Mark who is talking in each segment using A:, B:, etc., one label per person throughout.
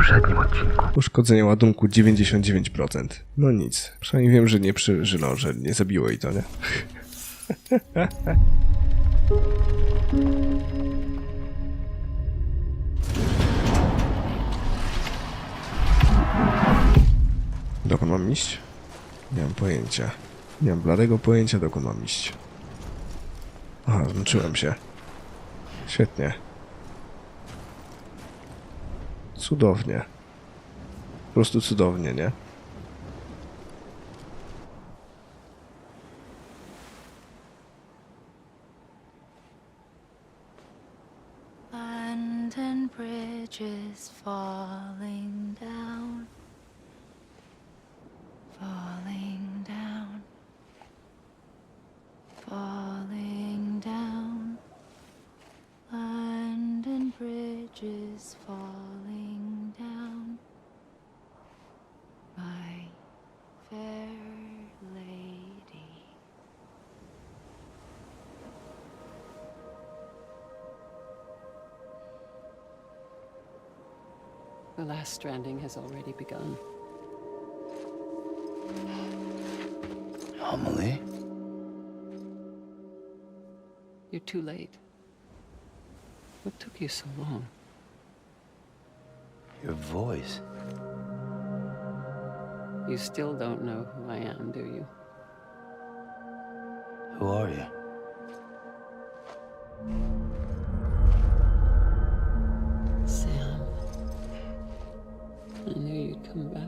A: poprzednim odcinku.
B: Uszkodzenie ładunku 99%. No nic. Przynajmniej wiem, że nie przeżyło, że nie zabiło jej to, nie? Dokąd mam iść? Nie mam pojęcia. Nie mam bladego pojęcia, dokąd mam iść. Aha, zmęczyłem się. Świetnie. Cudownie. Po prostu cudownie, nie?
C: London Bridge is falling down, falling down, falling down. London Bridge is falling down, my fair lady.
D: The last stranding has already begun.
A: Amelie?
D: You're too late. What took you so long?
A: Your voice.
D: You still don't know who I am, do you?
A: Who are you?
D: Sam. I knew you'd come back.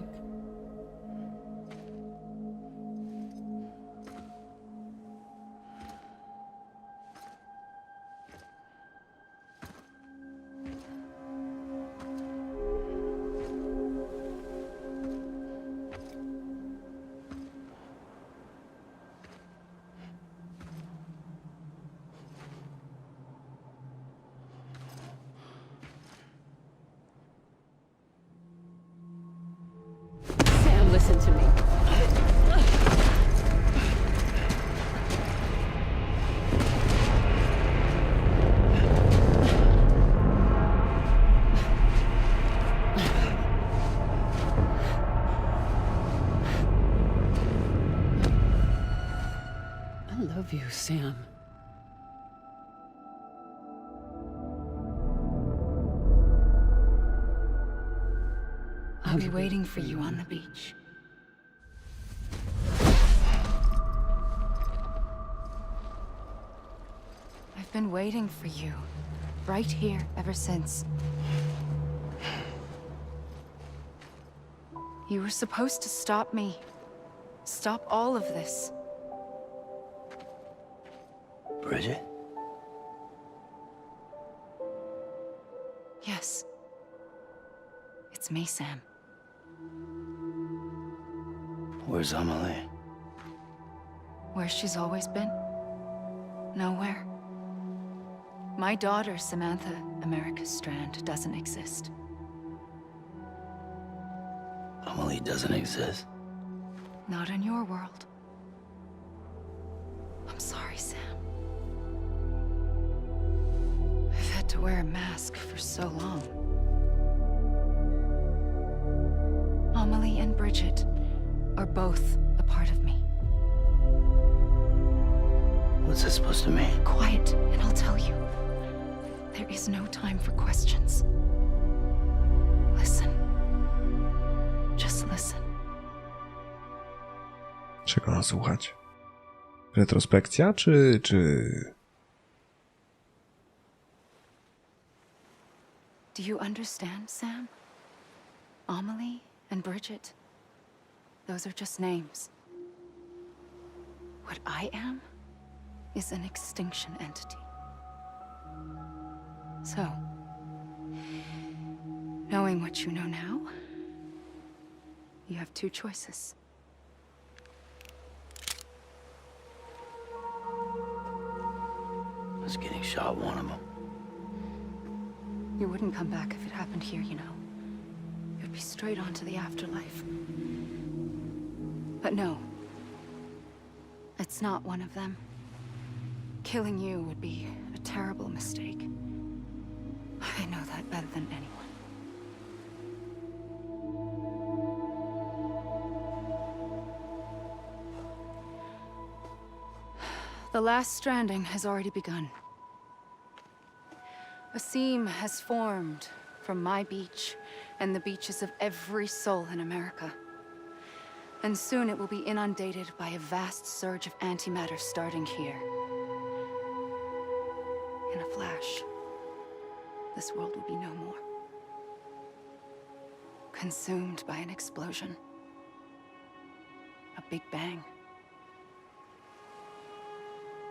D: Sam, listen to me. I love you, Sam.
C: I'll be waiting for you on the beach. I've been waiting for you, right here, ever since. You were supposed to stop me. Stop all of this.
A: Bridget?
C: Yes. It's me, Sam.
A: Where's Amelie?
C: Where she's always been? Nowhere. My daughter, Samantha America Strand, doesn't exist.
A: Amelie doesn't exist.
C: Not in your world. I'm sorry, Sam. I've had to wear a mask for so long. Amelie and Bridget are both a part of me.
A: What's that supposed to mean?
C: Quiet, and I'll tell you. There is no time for questions. Listen. Just listen.
B: Czego nas słuchać? Retrospekcja, czy...
C: Do you understand, Sam? Amelie and Bridget, those are just names. What I am is an extinction entity. So, knowing what you know now, you have two choices.
A: Was getting shot one of them.
C: You wouldn't come back if it happened here, you know. You'd be straight on to the afterlife. But no. It's not one of them. Killing you would be a terrible mistake. I know that better than anyone. The last stranding has already begun. A seam has formed from my beach and the beaches of every soul in America. And soon it will be inundated by a vast surge of antimatter starting here. In a flash, this world will be no more. Consumed by an explosion. A big bang.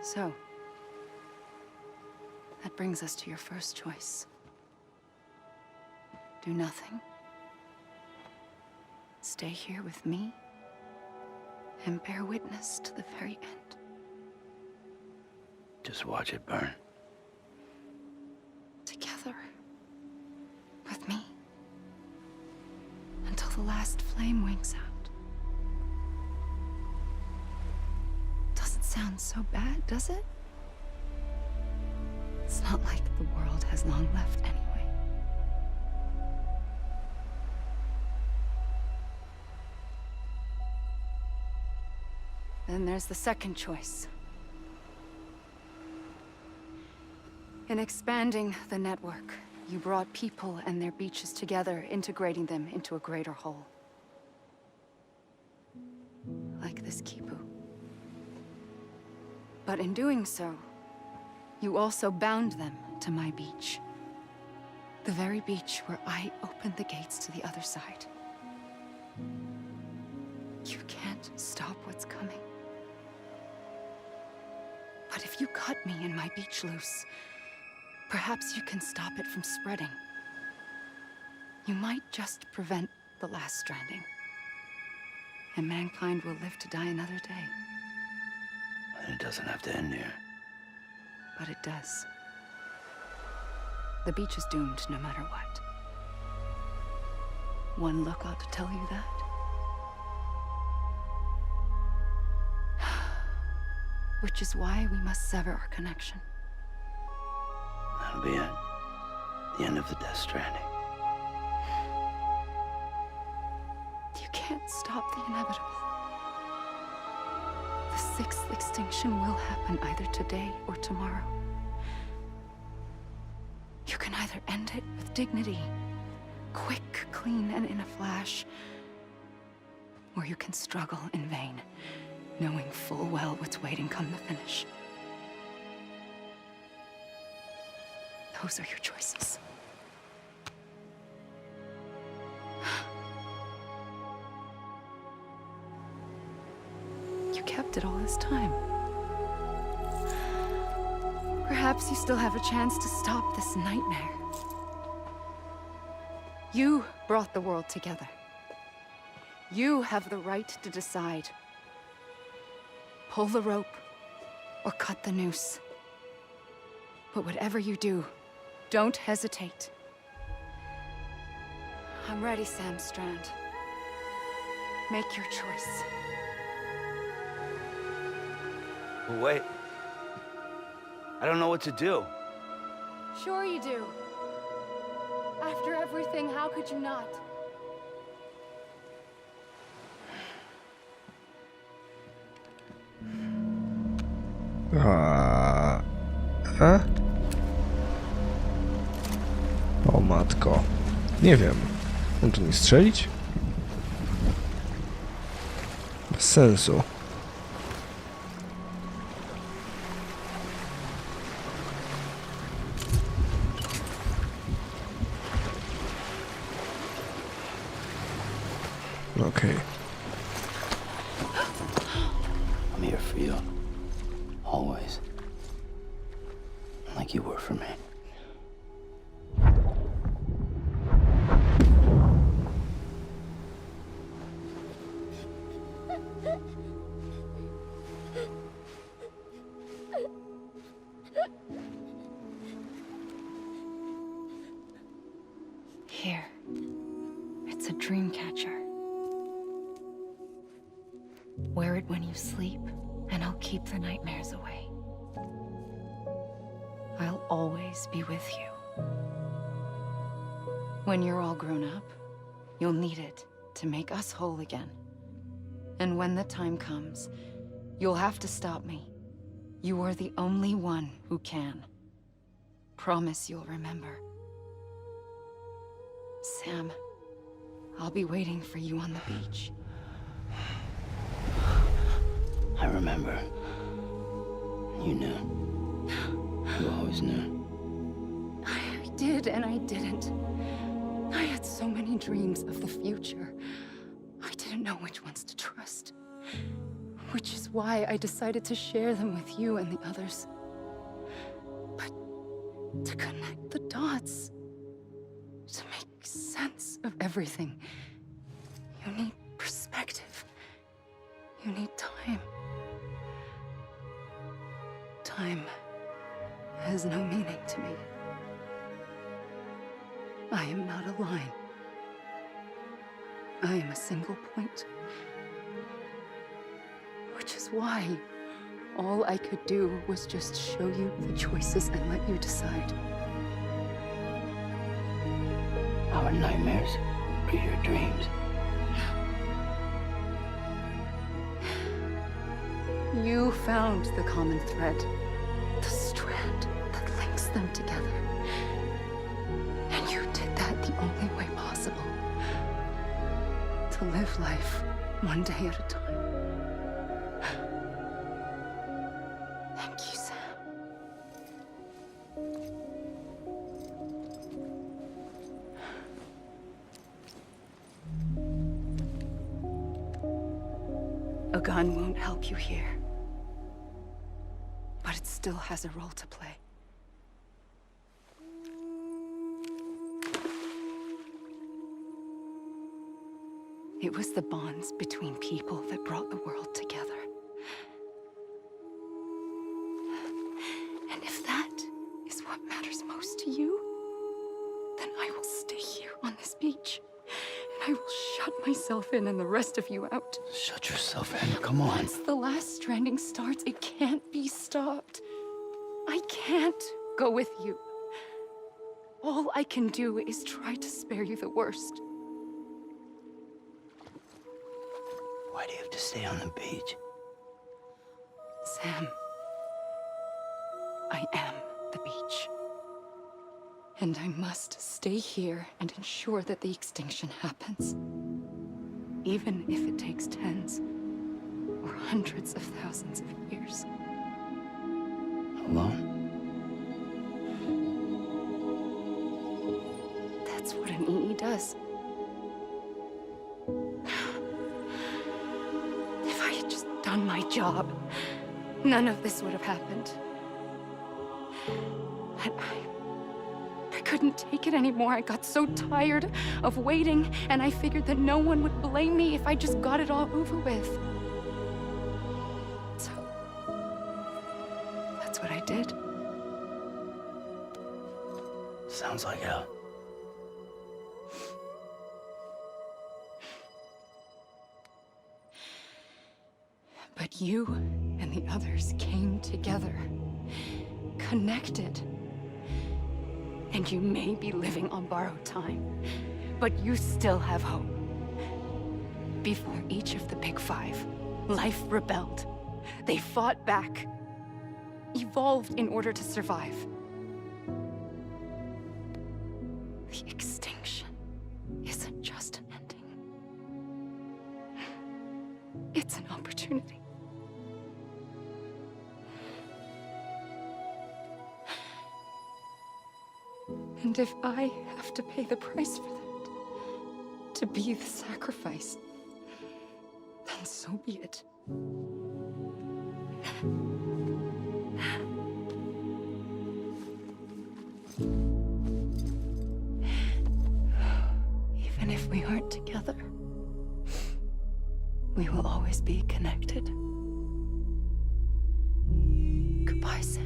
C: So, that brings us to your first choice. Do nothing. Stay here with me and bear witness to the very end.
A: Just watch it burn.
C: Together. With me. Until the last flame winks out. Doesn't sound so bad, does it? It's not like the world has long left anyway. Then there's the second choice. In expanding the network, you brought people and their beaches together, integrating them into a greater whole. Like this Kipu. But in doing so, you also bound them to my beach. The very beach where I opened the gates to the other side. You can't stop what's coming. But if you cut me and my beach loose, perhaps you can stop it from spreading. You might just prevent the last stranding. And mankind will live to die another day.
A: And it doesn't have to end here.
C: But it does. The beach is doomed no matter what. One look ought to tell you that. Which is why we must sever our connection.
A: That'll be it. The end of the Death Stranding.
C: You can't stop the inevitable. The sixth extinction will happen either today or tomorrow. You can either end it with dignity, quick, clean, and in a flash, or you can struggle in vain, knowing full well what's waiting come the finish. Those are your choices. You kept it all this time. Perhaps you still have a chance to stop this nightmare. You brought the world together. You have the right to decide. Pull the rope or cut the noose. But whatever you do, don't hesitate. I'm ready, Sam Strand. Make your choice.
A: But wait. I don't know what to do.
C: Sure you do. After everything, how could you not?
B: O matko. Nie wiem. Mam tu nie strzelić? Bez sensu. Okej.
A: I'm here for you. Always. Like you were for me.
C: Here. It's a dream catcher. Wear it when you sleep, and I'll keep the nightmares away. I'll always be with you. When you're all grown up, you'll need it to make us whole again. And when the time comes, you'll have to stop me. You are the only one who can. Promise you'll remember. Sam, I'll be waiting for you on the beach.
A: I remember. You knew. You always knew.
C: I did and I didn't. I had so many dreams of the future. I didn't know which ones to trust. Which is why I decided to share them with you and the others. But to connect the dots, to make sense of everything, you need perspective. You need time. Time has no meaning to me. I am not a line. I am a single point. Which is why all I could do was just show you the choices and let you decide.
A: Our nightmares are your dreams.
C: You found the common thread, the strand that links them together. And you did that the only way possible. To live life one day at a time. Thank you, Sam. A gun won't help you here. But it still has a role to play. It was the bonds between people that brought the world together. And if that is what matters most to you, then I will stay here on this beach. And I will shut myself in and the rest of you out.
A: Shut yourself in. Come on.
C: Once the last stranding starts, it can't be stopped. I can't go with you. All I can do is try to spare you the worst.
A: Why do you have to stay on the beach?
C: Sam, I am the beach. And I must stay here and ensure that the extinction happens. Even if it takes tens or hundreds of thousands of years.
A: Alone?
C: That's what an EE does. If I had just done my job, none of this would have happened. But I couldn't take it anymore. I got so tired of waiting, and I figured that no one would blame me if I just got it all over with. So, that's what I did.
A: Sounds like hell.
C: But you and the others came together, connected. And you may be living on borrowed time, but you still have hope. Before each of the Big Five, life rebelled. They fought back, evolved in order to survive. The extinction isn't just an ending. It's an opportunity. And if I have to pay the price for that, to be the sacrifice, then so be it. Even if we aren't together, we will always be connected. Goodbye, Sam.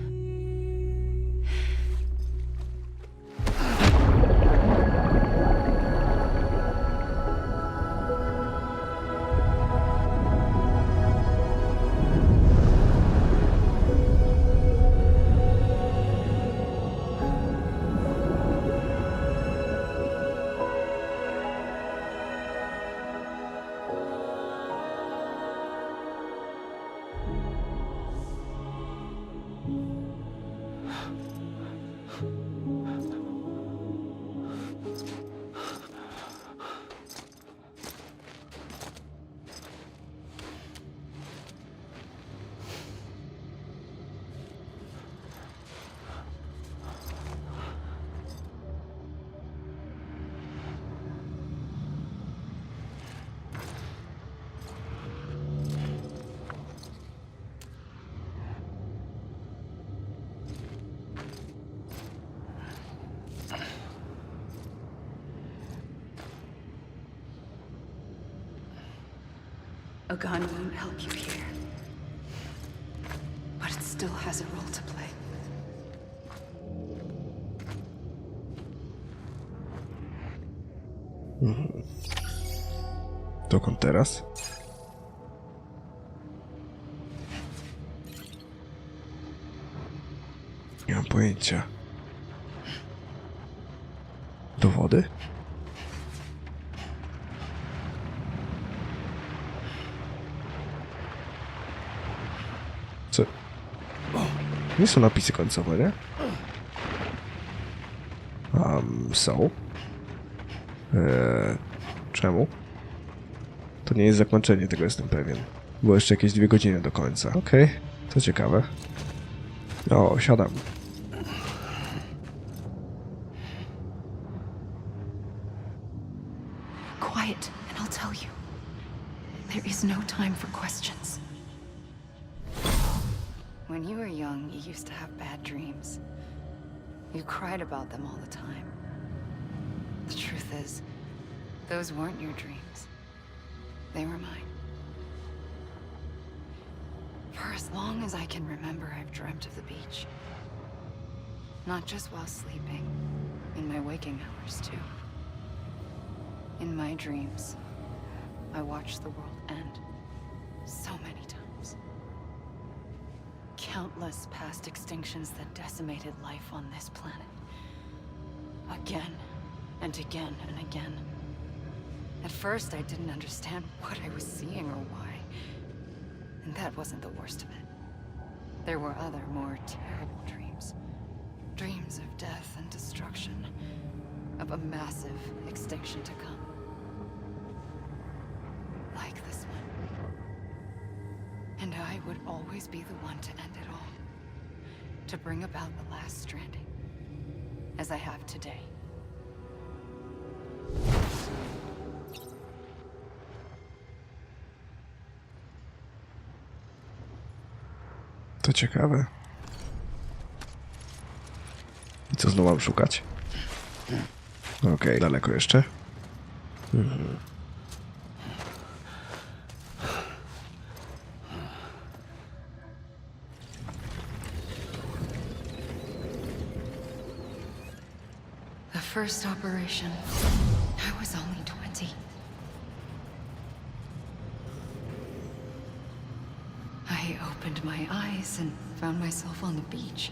C: A gun won't help you here. But it still has a role to play.
B: Dokąd teraz? Nie mam pojęcia. Do wody? Co? Nie są napisy końcowe, nie? Są. Czemu? To nie jest zakończenie, tego jestem pewien. Było jeszcze jakieś 2 godziny do końca. Okej, to ciekawe. O, siadam.
C: Quiet, and I'll tell you. There is no time for questions. When you were young, you used to have bad dreams. You cried about them all the time. The truth is, those weren't your dreams. They were mine. For as long as I can remember, I've dreamt of the beach. Not just while sleeping, in my waking hours too. In my dreams, I watched the world end so many times. Countless past extinctions that decimated life on this planet. Again and again and again. At first, I didn't understand what I was seeing or why. And that wasn't the worst of it. There were other, more terrible dreams. Dreams of death and destruction. Of a massive extinction to come. Like this one. And I would always be the one to end it all. To bring about the last stranding. As I have today.
B: To ciekawe. I co znowu mam szukać? Okej, daleko jeszcze.
C: The first operation, I was only 20. I opened my eyes and found myself on the beach.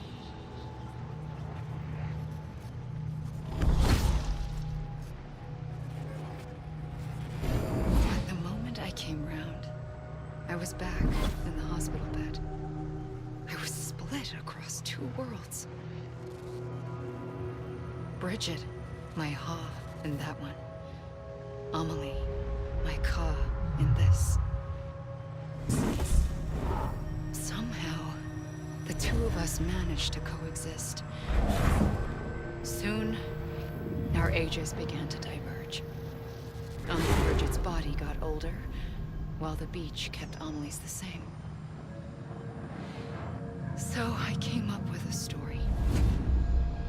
C: But the moment I came round, I was back in the hospital bed. I was split across 2 worlds. Bridget, my ha in that one. Amelie, my ka in this. Somehow, the 2 of us managed to coexist. Soon, our ages began to diverge. Uncle Bridget's body got older, while the beach kept Amelie's the same. So I came up with a story.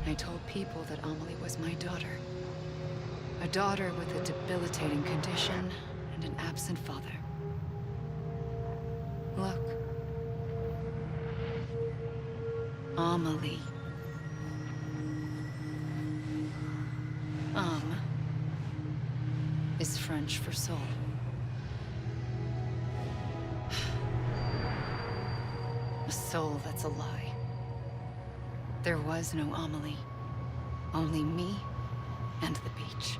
C: I told people that Amelie was my daughter. A daughter with a debilitating condition and an absent father. Look. Amelie. Is French for soul. A soul that's a lie. There was no Amelie. Only me and the beach.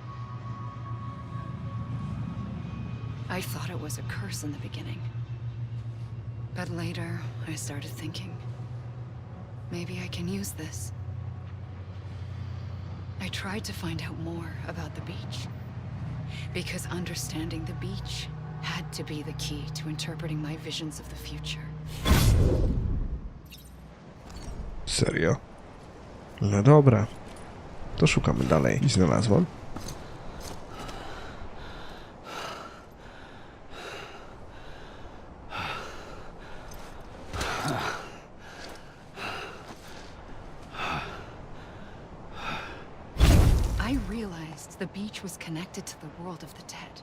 C: I thought it was a curse in the beginning. But later, I started thinking, maybe I can use this. I tried to find out more about the beach. Because understanding the beach had to be the key to interpreting my visions of the future.
B: Serio? No dobra. To szukamy dalej. I znalazłam.
C: I realized the beach was connected to the world of the dead.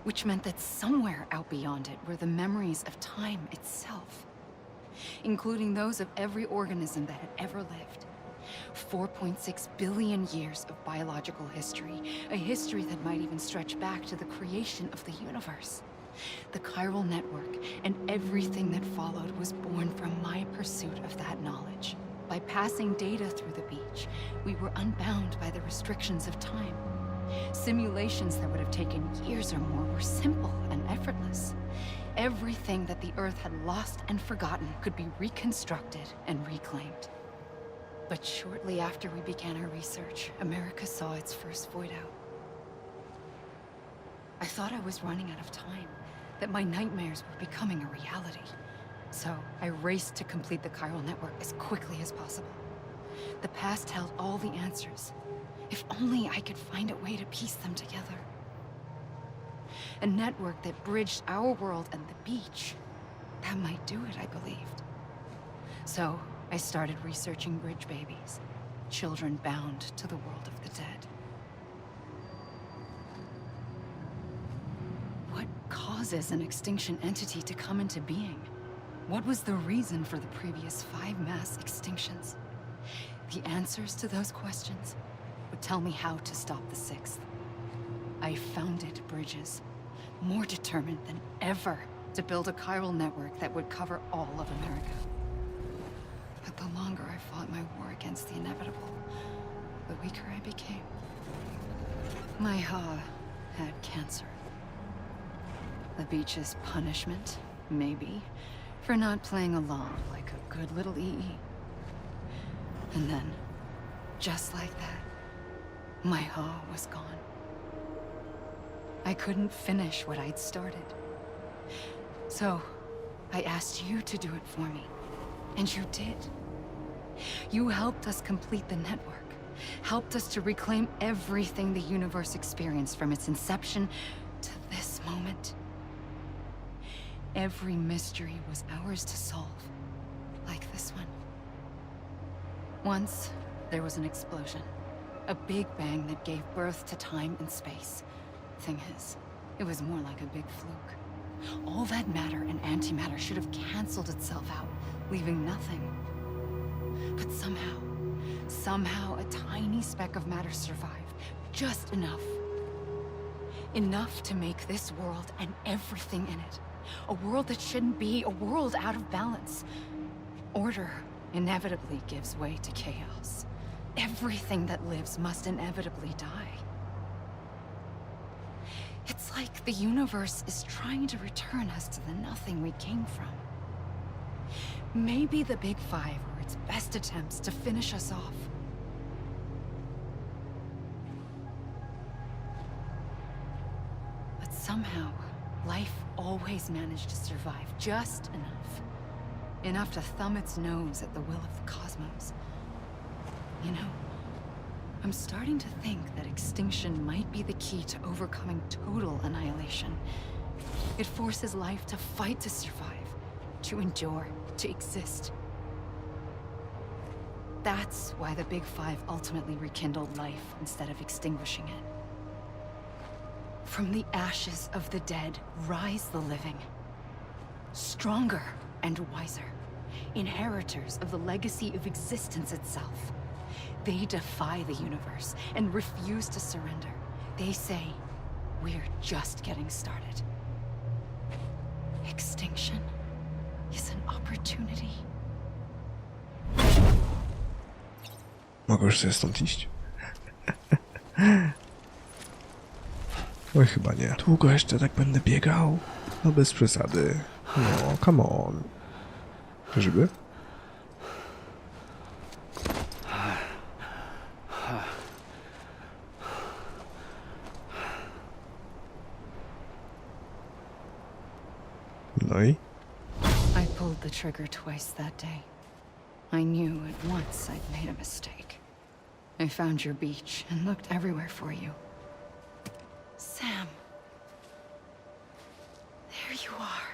C: which meant that somewhere out beyond it were the memories of time itself, including those of every organism that had ever lived. 4.6 billion years of biological history, a history that might even stretch back to the creation of the universe. The chiral network and everything that followed was born from my pursuit of that knowledge. By passing data through the beach, we were unbound by the restrictions of time. Simulations that would have taken years or more were simple and effortless. Everything that the Earth had lost and forgotten could be reconstructed and reclaimed. But shortly after we began our research, America saw its first void out. I thought I was running out of time, that my nightmares were becoming a reality. So I raced to complete the chiral network as quickly as possible. The past held all the answers. If only I could find a way to piece them together. A network that bridged our world and the beach. That might do it, I believed. So I started researching bridge babies, children bound to the world of the dead. What causes an extinction entity to come into being? What was the reason for the previous 5 mass extinctions? The answers to those questions would tell me how to stop the 6th. I founded bridges, more determined than ever to build a chiral network that would cover all of America. But the longer I fought my war against the inevitable, the weaker I became. My Ha had cancer. The beach's punishment, maybe, for not playing along like a good little EE. And then, just like that, my Ha was gone. I couldn't finish what I'd started. So, I asked you to do it for me. And you did. You helped us complete the network. Helped us to reclaim everything the universe experienced from its inception to this moment. Every mystery was ours to solve. Like this one. Once, there was an explosion. A big bang that gave birth to time and space. Thing is, it was more like a big fluke. All that matter and antimatter should have canceled itself out, leaving nothing. But somehow a tiny speck of matter survived. Just enough. Enough to make this world and everything in it. A world that shouldn't be, a world out of balance. Order inevitably gives way to chaos. Everything that lives must inevitably die. It's like the universe is trying to return us to the nothing we came from. Maybe the Big Five were its best attempts to finish us off. But somehow, life always managed to survive just enough. Enough to thumb its nose at the will of the cosmos. You know, I'm starting to think that extinction might be the key to overcoming total annihilation. It forces life to fight to survive, to endure, to exist. That's why the Big Five ultimately rekindled life instead of extinguishing it. From the ashes of the dead rise the living. Stronger and wiser. Inheritors of the legacy of existence itself. They defy the universe and refuse to surrender. They say, we're just getting started. Extinction is an opportunity.
B: Mogę już sobie stąd iść? Oj, chyba nie. Długo jeszcze tak będę biegał? No bez przesady. No, come on. Czyżby? No i?
C: I pulled the trigger twice that day. I knew at once I'd made a mistake. I found your beach and looked everywhere for you. Sam. There you are.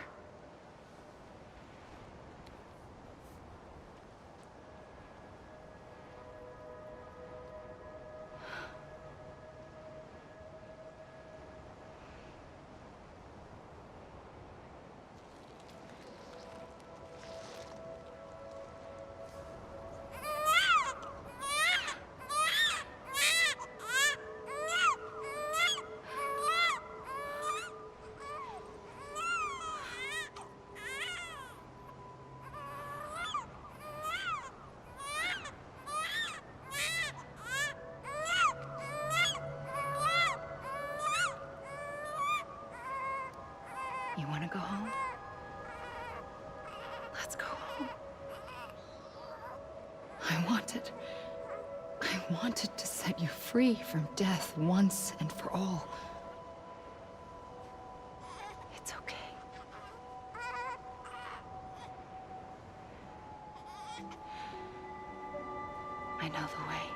C: wanna go home? Let's go home. I wanted to set you free from death once and for all. It's okay. I know the way.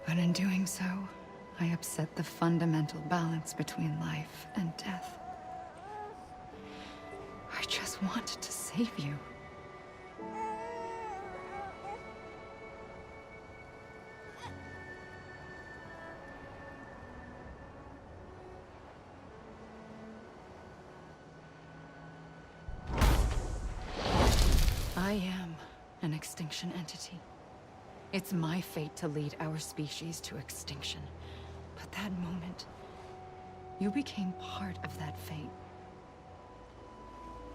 C: But in doing so, I upset the fundamental balance between life and death. I just wanted to save you. I am an extinction entity. It's my fate to lead our species to extinction. But that moment, you became part of that fate.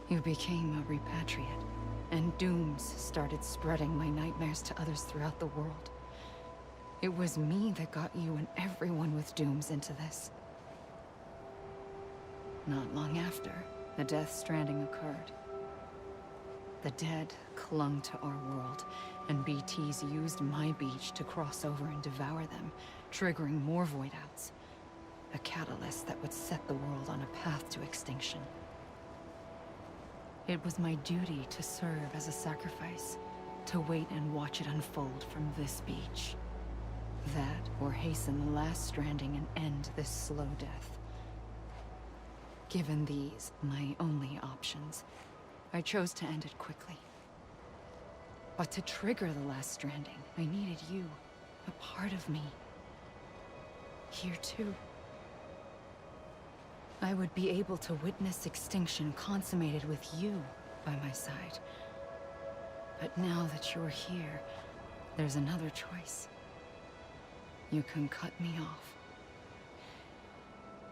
C: You became a repatriate, and dooms started spreading my nightmares to others throughout the world. It was me that got you and everyone with dooms into this. Not long after, the Death Stranding occurred. The dead clung to our world, and BTs used my beach to cross over and devour them, triggering more void outs. A catalyst that would set the world on a path to extinction. It was my duty to serve as a sacrifice, to wait and watch it unfold from this beach. That, or hasten the last stranding and end this slow death. Given these, my only options, I chose to end it quickly. But to trigger the last stranding, I needed you, a part of me. Here too. I would be able to witness extinction consummated with you by my side. But now that you're here, there's another choice. You can cut me off.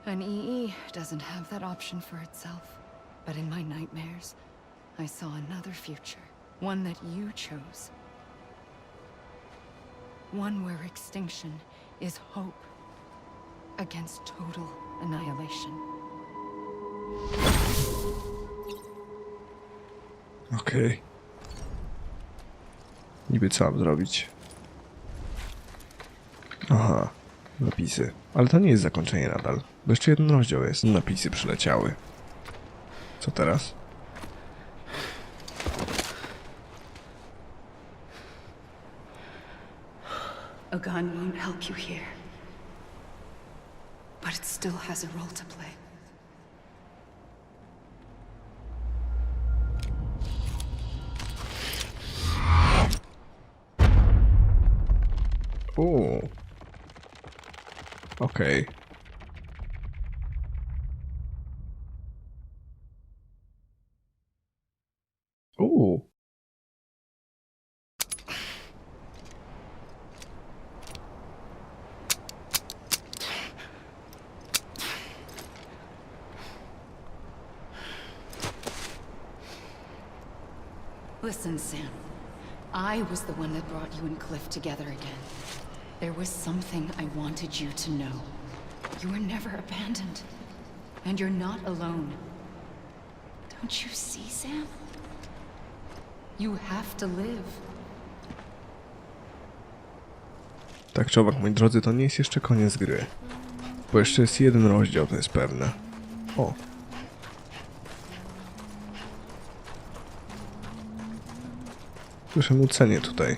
C: An EE doesn't have that option for itself. But in my nightmares, I saw another future. One that you chose. One where extinction is hope against total annihilation.
B: Okej. Niby co mam zrobić? Aha, napisy. Ale to nie jest zakończenie nadal. Bo jeszcze jeden rozdział jest. Napisy przyleciały. Co teraz?
C: A gun won't help you here. But it still has a role to play.
B: O. Okej. O.
C: Listen, Sam. I was the one that brought you and Cliff together again. There was something I wanted you to know. You were never abandoned. And you're not alone. Don't you see, Sam? You have to live.
B: Tak czy owak, moi drodzy, to nie jest jeszcze koniec gry. Bo jeszcze jest jeden rozdział, to jest pewne. O. Słyszę nucenie tutaj.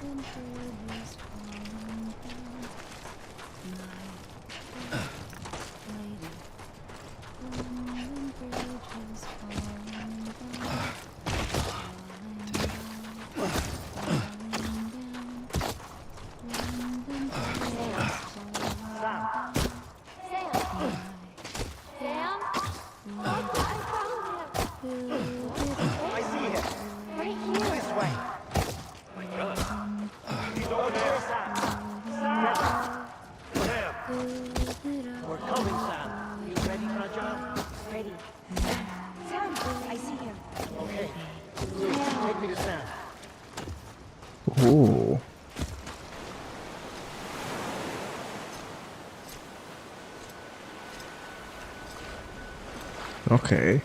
B: Okej.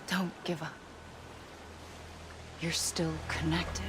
C: Don't give up. You're still connected.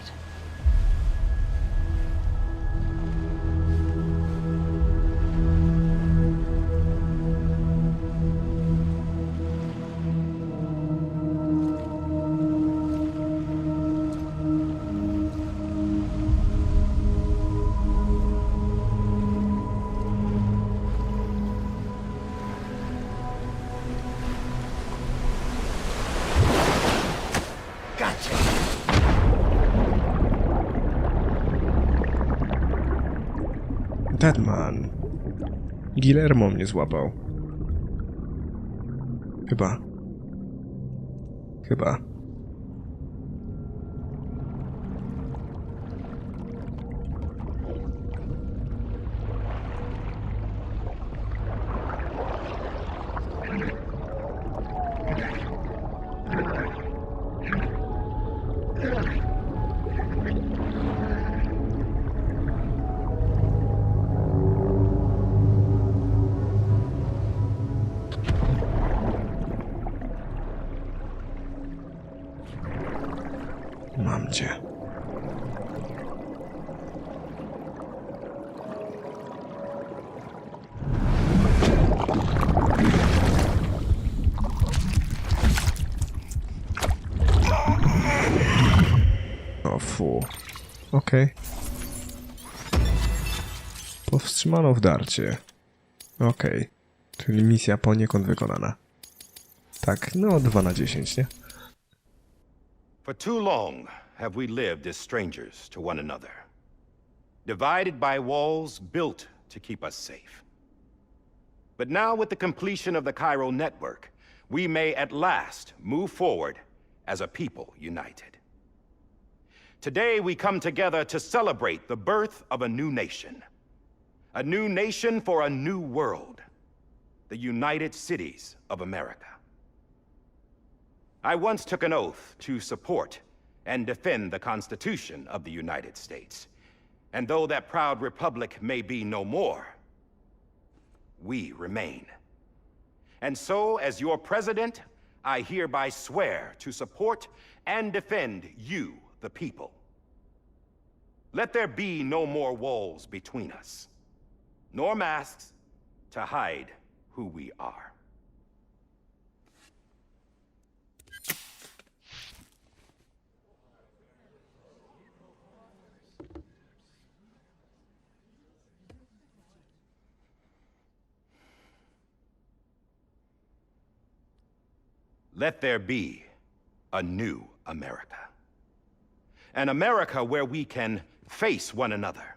B: Deadman. Guillermo mnie złapał. Chyba. Mam cię. O fu. Okej. Powstrzymano wdarcie. Okej. Czyli misja poniekąd wykonana. Tak, no 2 na 10, nie?
E: For too long have we lived as strangers to one another, divided by walls built to keep us safe. But now, with the completion of the chiral network, we may at last move forward as a people united. Today we come together to celebrate the birth of a new nation for a new world, the United Cities of America. I once took an oath to support and defend the Constitution of the United States. And though that proud republic may be no more, we remain. And so, as your president, I hereby swear to support and defend you, the people. Let there be no more walls between us, nor masks to hide who we are. Let there be a new America. An America where we can face one another,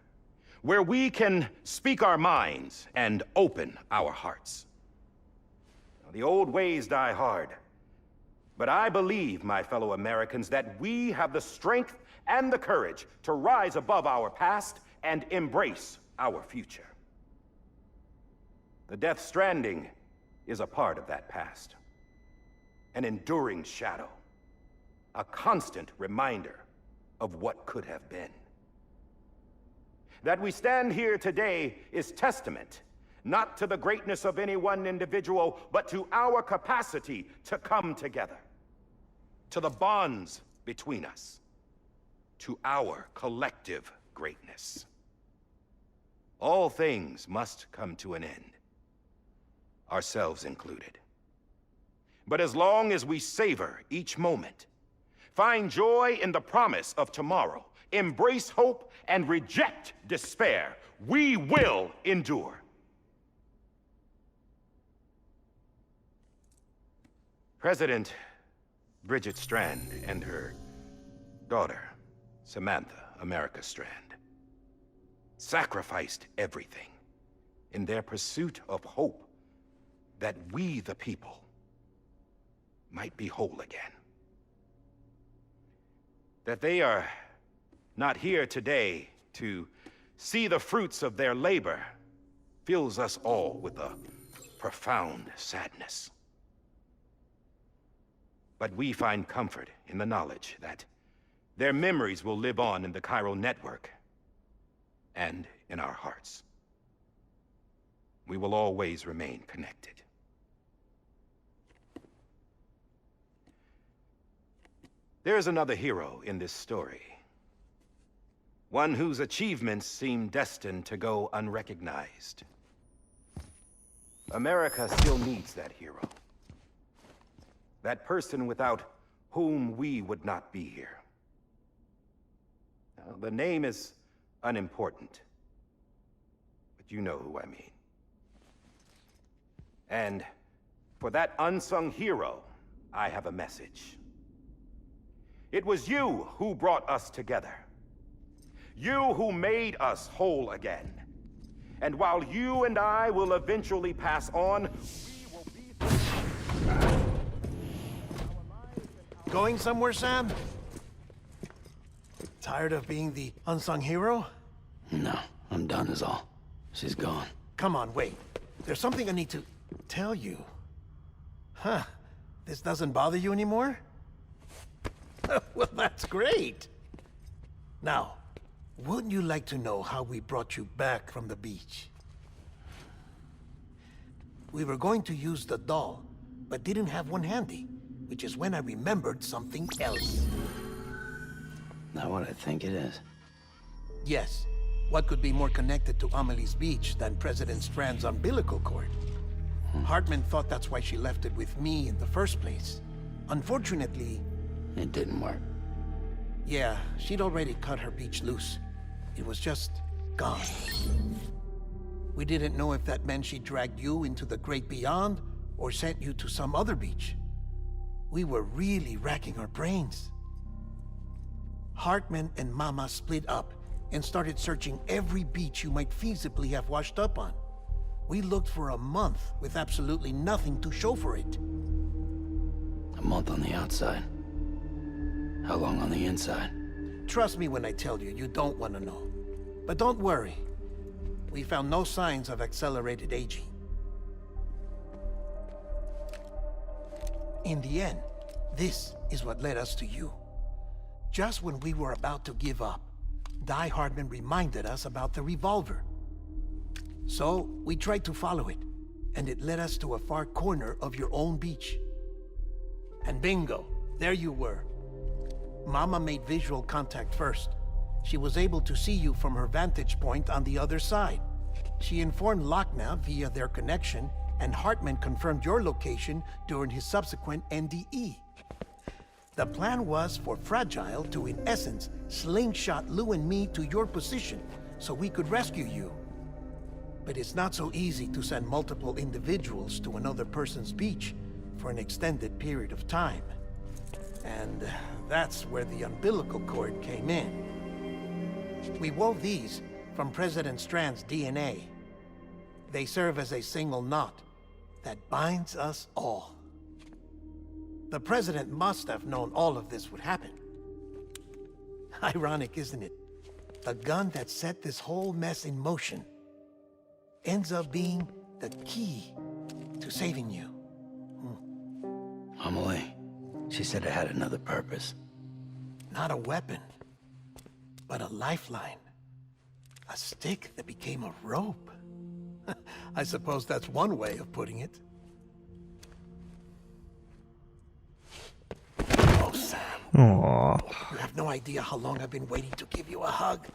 E: where we can speak our minds and open our hearts. The old ways die hard, but I believe, my fellow Americans, that we have the strength and the courage to rise above our past and embrace our future. The Death Stranding is a part of that past. An enduring shadow, a constant reminder of what could have been. That we stand here today is testament, not to the greatness of any one individual, but to our capacity to come together, to the bonds between us, to our collective greatness. All things must come to an end, ourselves included. But as long as we savor each moment, find joy in the promise of tomorrow, embrace hope, and reject despair, we will endure. President Bridget Strand and her daughter, Samantha America Strand, sacrificed everything in their pursuit of hope that we, the people, might be whole again. That they are not here today to see the fruits of their labor fills us all with a profound sadness. But we find comfort in the knowledge that their memories will live on in the chiral network and in our hearts. We will always remain connected. There's another hero in this story. One whose achievements seem destined to go unrecognized. America still needs that hero. That person without whom we would not be here. Now, the name is unimportant, but you know who I mean. And for that unsung hero, I have a message. It was you who brought us together. You who made us whole again. And while you and I will eventually pass on, we will be...
F: Going somewhere, Sam? Tired of being the unsung hero?
A: No, I'm done is all. She's gone.
F: Come on, wait. There's something I need to tell you. Huh. This doesn't bother you anymore? Well, that's great. Now, wouldn't you like to know how we brought you back from the beach? We were going to use the doll, but didn't have one handy, which is when I remembered something else.
A: Not what I think it is.
F: Yes. What could be more connected to Amelie's beach than President Strand's umbilical cord? Hartman thought that's why she left it with me in the first place. Unfortunately...
A: It didn't work.
F: Yeah, she'd already cut her beach loose. It was just gone. We didn't know if that meant she dragged you into the great beyond or sent you to some other beach. We were really racking our brains. Hartman and Mama split up and started searching every beach you might feasibly have washed up on. We looked for a month with absolutely nothing to show for it.
A: A month on the outside. How long on the inside?
F: Trust me when I tell you, you don't want to know. But don't worry. We found no signs of accelerated aging. In the end, this is what led us to you. Just when we were about to give up, Die Hartman reminded us about the revolver. So, we tried to follow it, and it led us to a far corner of your own beach. And bingo, there you were. Mama made visual contact first. She was able to see you from her vantage point on the other side. She informed Lochna via their connection, and Hartman confirmed your location during his subsequent NDE. The plan was for Fragile to, in essence, slingshot Lou and me to your position so we could rescue you. But it's not so easy to send multiple individuals to another person's beach for an extended period of time. And that's where the umbilical cord came in. We wove these from President Strand's DNA. They serve as a single knot that binds us all. The President must have known all of this would happen. Ironic, isn't it? The gun that set this whole mess in motion ends up being the key to saving you.
A: Amelie. She said it had another purpose.
F: Not a weapon, but a lifeline. A stick that became a rope. I suppose that's one way of putting it. Oh, Sam.
B: Aww.
F: You have no idea how long I've been waiting to give you a hug.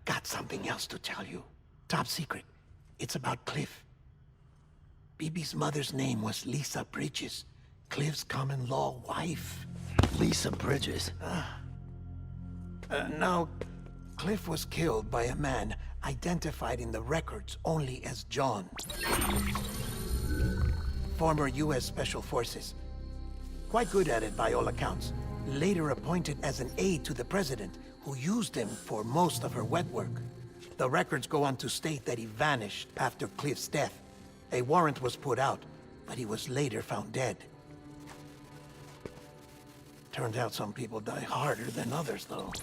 F: Got something else to tell you. Top secret. It's about Cliff. Bibi's mother's name was Lisa Bridges, Cliff's common-law wife.
A: Lisa Bridges.
F: Now, Cliff was killed by a man identified in the records only as John. Former U.S. Special Forces. Quite good at it by all accounts. Later appointed as an aide to the president, who used him for most of her wet work. The records go on to state that he vanished after Cliff's death. A warrant was put out, but he was later found dead. Turned out some people die harder than others, though.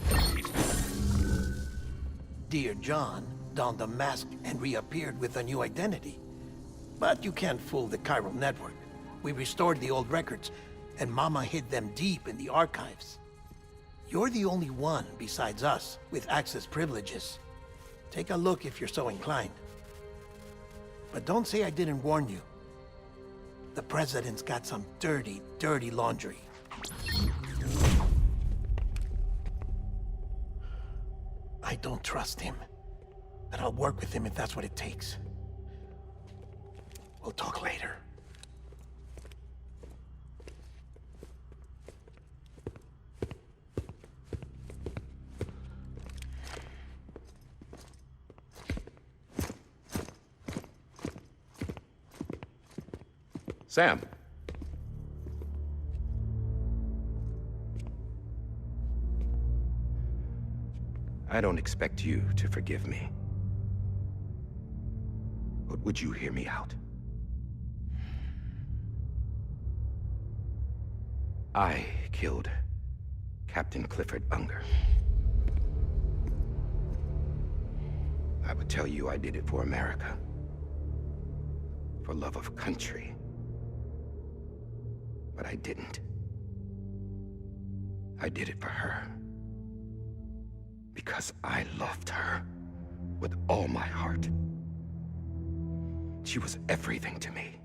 F: Dear John donned a mask and reappeared with a new identity. But you can't fool the chiral network. We restored the old records, and Mama hid them deep in the archives. You're the only one, besides us, with access privileges. Take a look if you're so inclined. But don't say I didn't warn you. The President's got some dirty, dirty laundry. I don't trust him. But I'll work with him if that's what it takes. We'll talk later.
E: Sam. I don't expect you to forgive me. But would you hear me out? I killed Captain Clifford Unger. I would tell you I did it for America. For love of country. But I didn't. I did it for her. Because I loved her with all my heart. She was everything to me.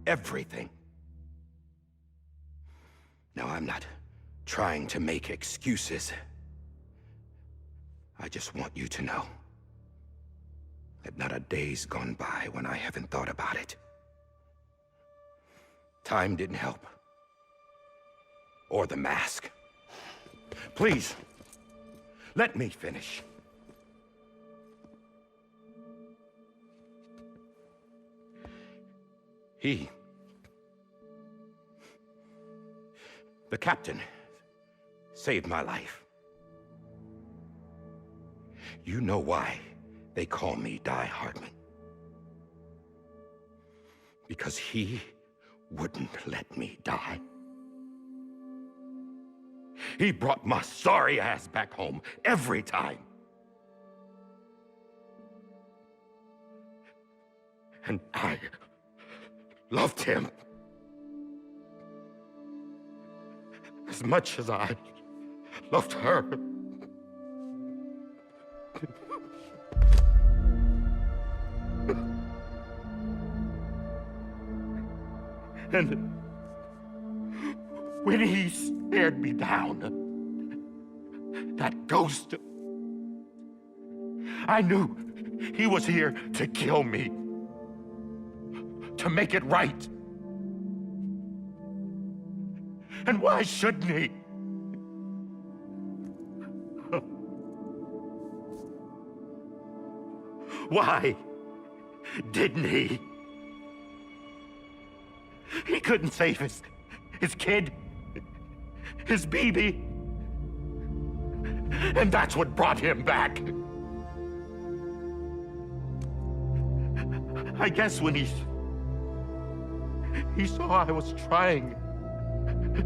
E: Everything. Now, I'm not trying to make excuses. I just want you to know that not a day's gone by when I haven't thought about it. Time didn't help. Or the mask. Please, let me finish. The captain, saved my life. You know why they call me Die Hardman. Because he wouldn't let me die. He brought my sorry ass back home every time. And I loved him as much as I loved her. And when he stared me down, that ghost, I knew he was here to kill me, to make it right. And why shouldn't he? Why didn't he? He couldn't save his kid, his baby. And that's what brought him back. I guess when he saw I was trying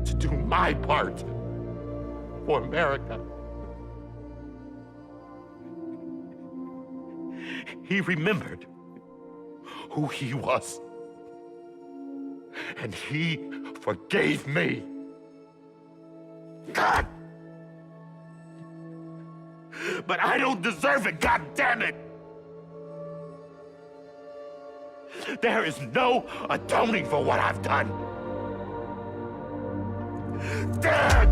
E: to do my part for America, he remembered who he was. And he forgave me. God! But I don't deserve it, God damn it! There is no atoning for what I've done. God!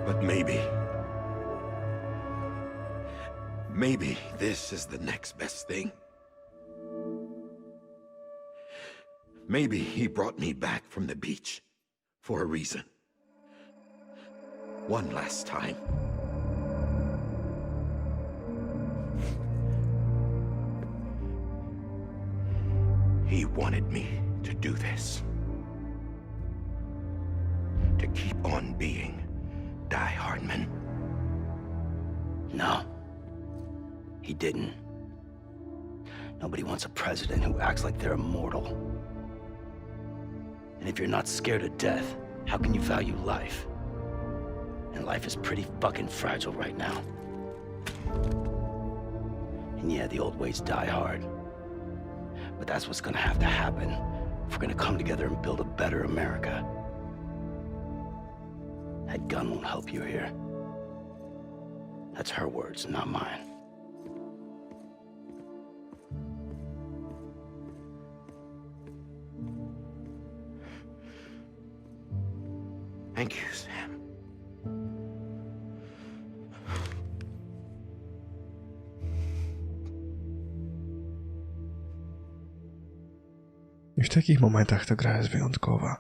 E: But maybe this is the next best thing. Maybe he brought me back from the beach for a reason. One last time. He wanted me to do this. To keep on being Die Hardman.
A: No. He didn't. Nobody wants a president who acts like they're immortal. And if you're not scared of death, how can you value life? And life is pretty fucking fragile right now. And yeah, the old ways die hard. But that's what's gonna have to happen if we're gonna come together and build a better America. That gun won't help you here. That's her words, not mine.
E: Thank you, Sam.
B: I w takich momentach ta gra jest wyjątkowa.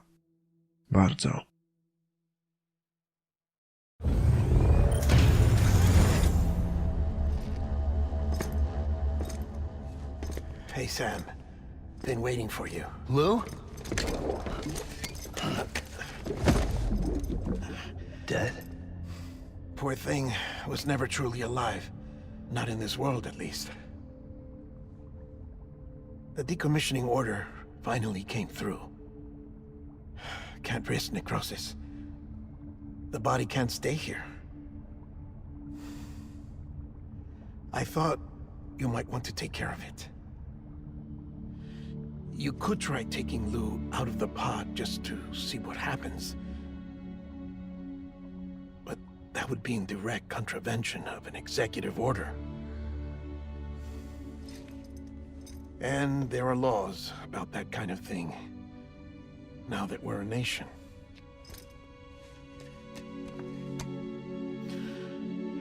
B: Bardzo.
F: Hey, Sam. Been waiting for you.
A: Lou? Dead?
F: Poor thing was never truly alive. Not in this world, at least. The decommissioning order finally came through. Can't risk necrosis. The body can't stay here. I thought you might want to take care of it. You could try taking Lou out of the pod just to see what happens. But that would be in direct contravention of an executive order. And there are laws about that kind of thing, now that we're a nation.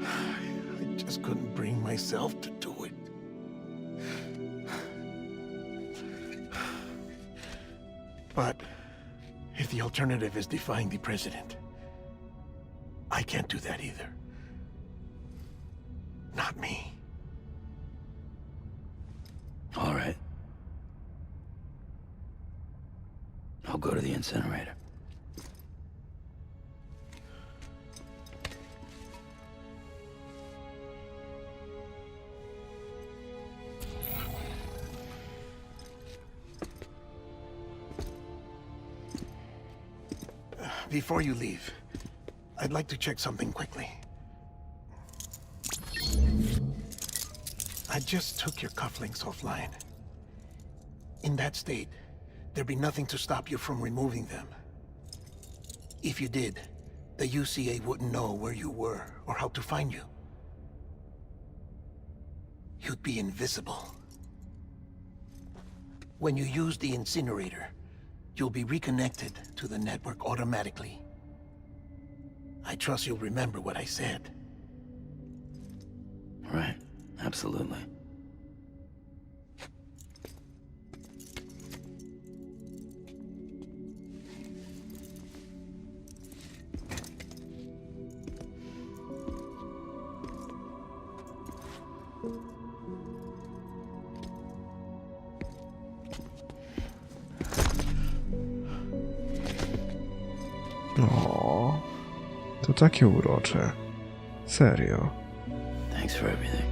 F: I just couldn't bring myself to do it. But if the alternative is defying the president, I can't do that either. Not me.
A: All right. I'll go to the incinerator.
F: Before you leave, I'd like to check something quickly. I just took your cufflinks offline. In that state, there'd be nothing to stop you from removing them. If you did, the UCA wouldn't know where you were or how to find you. You'd be invisible. When you use the incinerator, you'll be reconnected to the network automatically. I trust you'll remember what I said.
A: Right. Absolutely.
B: O, to takie urocze. Serio.
A: Thanks for everything.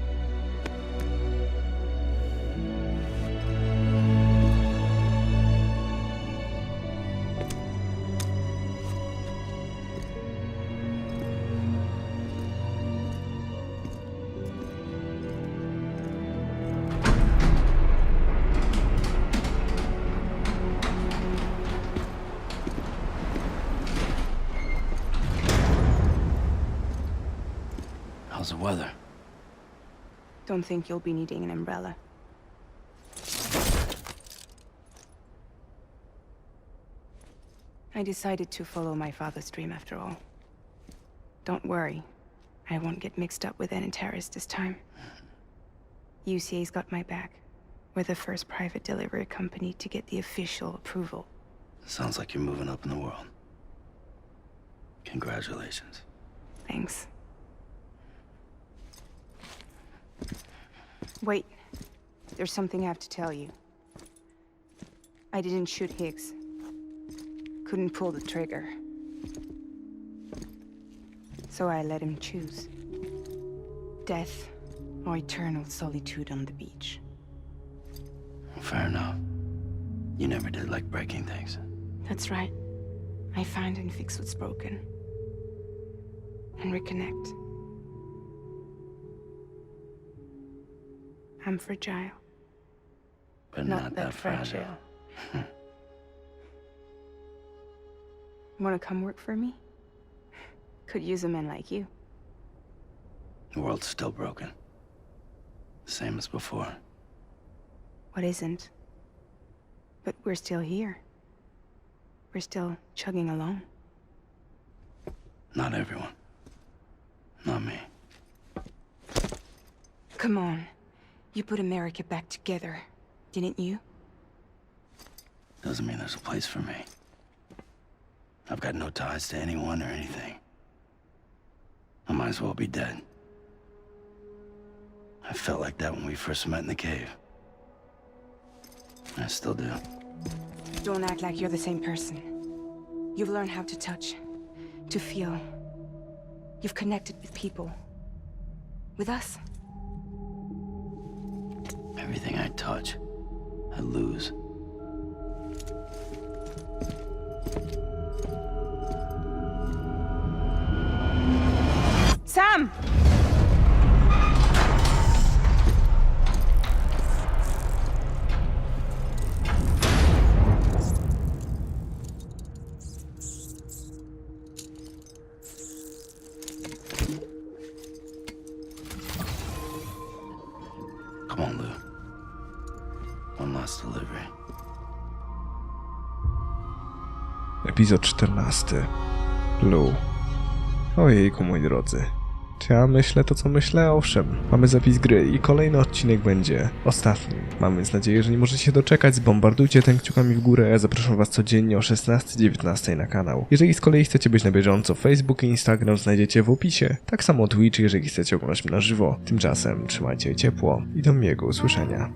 A: How's the weather?
G: Don't think you'll be needing an umbrella. I decided to follow my father's dream after all. Don't worry, I won't get mixed up with any terrorists this time. UCA's got my back. We're the first private delivery company to get the official approval.
A: Sounds like you're moving up in the world. Congratulations.
G: Thanks. Wait, there's something I have to tell you. I didn't shoot Higgs. Couldn't pull the trigger. So I let him choose. Death or eternal solitude on the beach.
A: Fair enough. You never did like breaking things.
G: That's right. I find and fix what's broken. and reconnect. I'm fragile.
A: But not that fragile.
G: Want to come work for me? Could use a man like you.
A: The world's still broken. Same as before.
G: What isn't? But we're still here. We're still chugging along.
A: Not everyone. Not me.
G: Come on. You put America back together, didn't you?
A: Doesn't mean there's a place for me. I've got no ties to anyone or anything. I might as well be dead. I felt like that when we first met in the cave. I still do.
G: Don't act like you're the same person. You've learned how to touch, to feel. You've connected with people. With us.
A: Everything I touch, I lose.
G: Sam!
A: Come on, Lou. One last delivery.
B: Epizod 14. Lu. Ojejku, moi drodzy. Czy ja myślę to, co myślę? Owszem. Mamy zapis gry i kolejny odcinek będzie ostatnim. Mam więc nadzieję, że nie możecie się doczekać. Zbombardujcie ten kciukami w górę. Ja zapraszam was codziennie o 16:19 na kanał. Jeżeli z kolei chcecie być na bieżąco, Facebook i Instagram znajdziecie w opisie. Tak samo Twitch, jeżeli chcecie oglądać mnie na żywo. Tymczasem trzymajcie ciepło i do miłego usłyszenia.